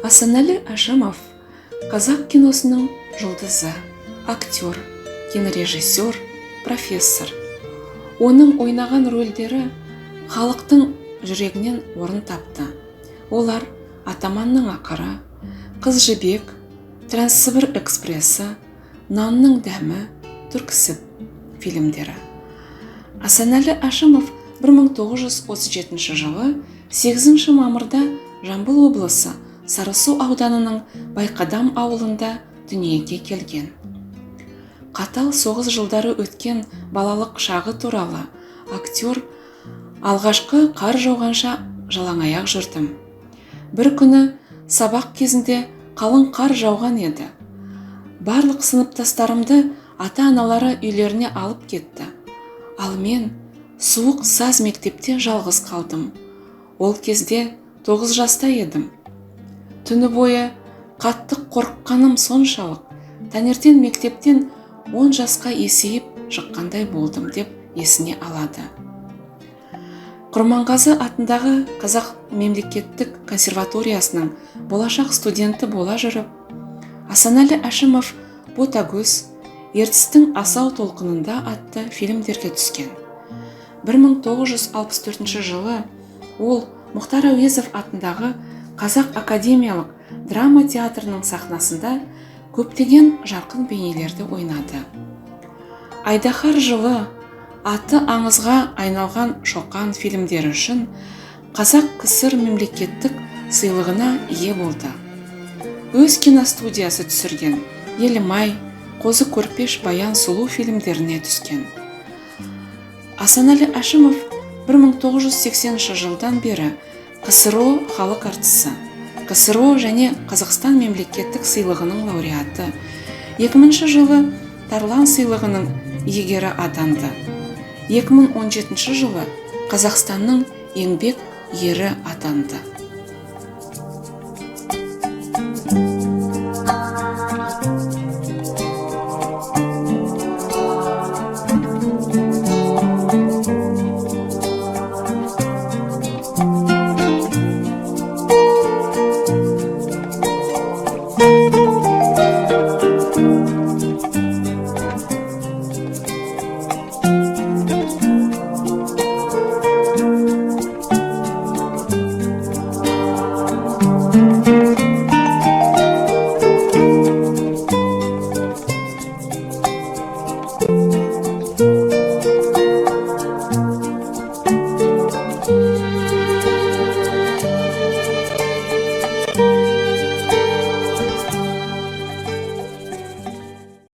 Асанәлі Әшімов қазақ киносының жұлдызы, актер, кинорежиссер, профессор. Оның ойнаған рөлдері халықтың жүрегінен орын тапты. Олар Атаманның ақыры, Қыз жібек, Транссібір экспресі, Нанның дәмі, Түрксіб фильмдері. Асанәлі Әшімов 1937 жылы 8 мамырда Жамбыл облысы Сарысу ауданының Байқадам ауылында дүниеге келген. Қатал соғыс жылдары өткен балалық шағы туралы актер алғашқы қар жауғанша жалаңаяқ жүрдім. Бір күні сабақ кезінде қалың қар жауған еді. Барлық сыныптастарымды ата-аналары үйлеріне алып кетті. Ал мен суық саз мектепте жалғыз қалдым. Ол кезде 9 жаста едім. Түні бойы қатты қорыққаным соншалық, таңертең мектептен 10 жасқа есейіп шыққандай болдым деп есіне алады. Құрманғазы атындағы Қазақ мемлекеттік консерваториясының болашақ студенті бола жүріп, Асанәлі Әшімов Ботагөз, Ертістің асау толқынында атты фильмдерге түскен. 1964 жылы ол Мұхтар Әуезов атындағы Қазақ академиялық драма театрының сахнасында көптеген жарқын бейнелерді ойнады. Айдаһар жылы аты аңызға айналған Шоқан фильмдері үшін Қазақ КСР мемлекеттік сыйлығына ие болды. Өз киностудиясы түсірген Елімай, Қозы көрпеш, Баян сұлу фильмдеріне түскен. Асанәлі Әшімов 1980 жылдан бері КСРО халық артисі, КСРО және Қазақстан мемлекеттік сыйлығының лауреаты, 2000 жылы Тарлан сыйлығының иегері атанды. 2017 жылы Қазақстанның еңбек ері атанды.